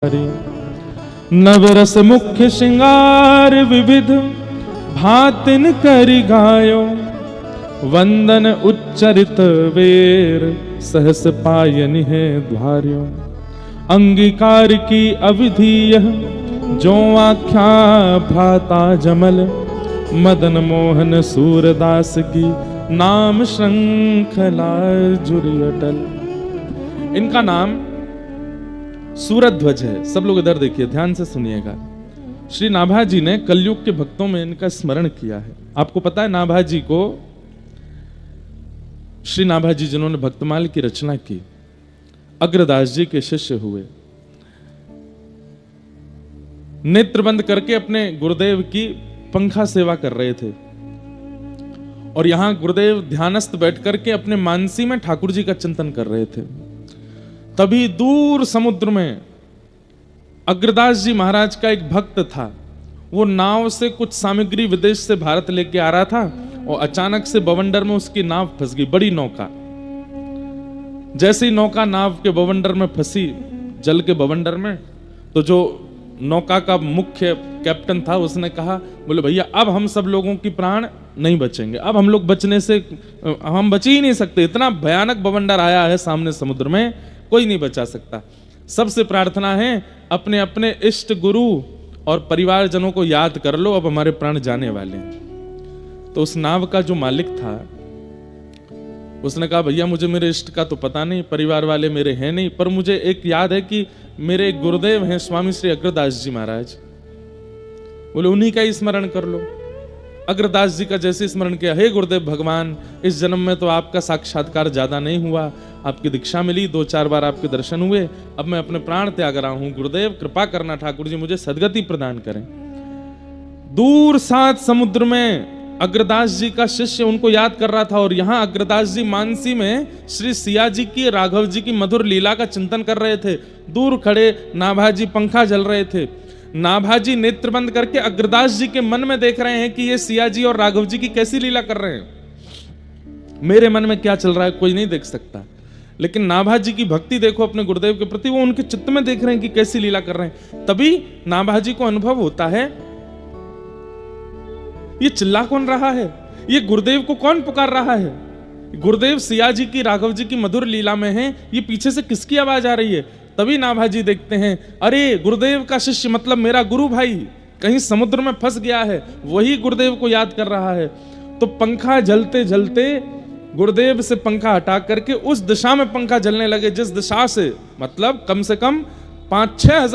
नवरस मुख्य श्रृंगार विविध भातिन करि गायो, वंदन उच्चरित वेर सहस पायनि है द्वार्यो। अंगीकार की अविधि यह जो आख्या भ्राता जमल, मदन मोहन सूरदास की नाम श्रृंखला जुरी अटल। इनका नाम सूरध्वज है। सब लोग इधर देखिए, ध्यान से सुनिएगा। श्री नाभाजी ने कलयुग के भक्तों में इनका स्मरण किया है। आपको पता है नाभाजी को, श्री नाभाजी जिन्होंने भक्तमाल की रचना की, अग्रदास जी के शिष्य हुए। नेत्र बंद करके अपने गुरुदेव की पंखा सेवा कर रहे थे और यहां गुरुदेव ध्यानस्थ बैठ करके अपने मानसी में ठाकुर जी का चिंतन कर रहे थे। तभी दूर समुद्र में अग्रदास जी महाराज का एक भक्त था। वो नाव से कुछ सामग्री विदेश से भारत लेके आ रहा था और अचानक से बवंडर में उसकी नाव फंस गई, बड़ी नौका। जैसे ही नौका नाव के बवंडर में फंसी, जल के बवंडर में, तो जो नौका का मुख्य कैप्टन था उसने कहा, बोले भैया अब हम सब लोगों की प्राण नहीं बचेंगे, अब हम लोग बचने से हम बच ही नहीं सकते, इतना भयानक बवंडर आया है सामने समुद्र में, कोई नहीं बचा सकता। सबसे प्रार्थना है अपने अपने इष्ट गुरु और परिवारजनों को याद कर लो, अब हमारे प्राण जाने वाले हैं। तो उस नाव का जो मालिक था उसने कहा, भैया मुझे मेरे इष्ट का तो पता नहीं, परिवार वाले मेरे हैं नहीं, पर मुझे एक याद है कि मेरे गुरुदेव हैं स्वामी श्री अग्रदास जी महाराज। बोले उन्हीं का ही स्मरण कर लो। अग्रदास जी का जैसे स्मरण किया, हे गुरुदेव भगवान, इस जन्म में तो आपका साक्षात्कार ज्यादा नहीं हुआ, आपकी दीक्षा मिली, 2-4 बार आपके दर्शन हुए, अब मैं अपने प्राण त्याग रहा हूं, गुरुदेव कृपा करना, ठाकुर जी मुझे सदगति प्रदान करें। दूर 7 समुद्र में अग्रदास जी का शिष्य उनको याद कर रहा था और यहां अग्रदास जी मानसी में श्री सिया जी की, राघव जी की मधुर लीला का चिंतन कर रहे थे। दूर खड़े नाभाजी पंखा जल रहे थे। नाभाजी नेत्र बंद करके अग्रदास जी के मन में देख रहे हैं कि ये सिया जी और राघव जी की कैसी लीला कर रहे हैं। मेरे मन में क्या चल रहा है कोई नहीं देख सकता, लेकिन नाभाजी की भक्ति देखो अपने गुरुदेव के प्रति, वो उनके चित्त में देख रहे हैं कि कैसी लीला कर रहे हैं। तभी नाभाजी को अनुभव होता है, ये चिल्ला कौन रहा है, ये गुरुदेव को कौन पुकार रहा है। गुरुदेव सिया जी की, राघव जी की मधुर लीला में हैं, ये पीछे से किसकी आवाज आ रही है। तभी नाभाजी देखते हैं, अरे गुरुदेव का शिष्य मतलब मेरा गुरु भाई कहीं समुद्र में फंस गया है, वही गुरुदेव को याद कर रहा है। तो पंखा जलते जलते गुरुदेव से पंखा हटा करके उस दिशा में पंखा जलने लगे जिस दिशा से, मतलब कम से कम 5-6 हजार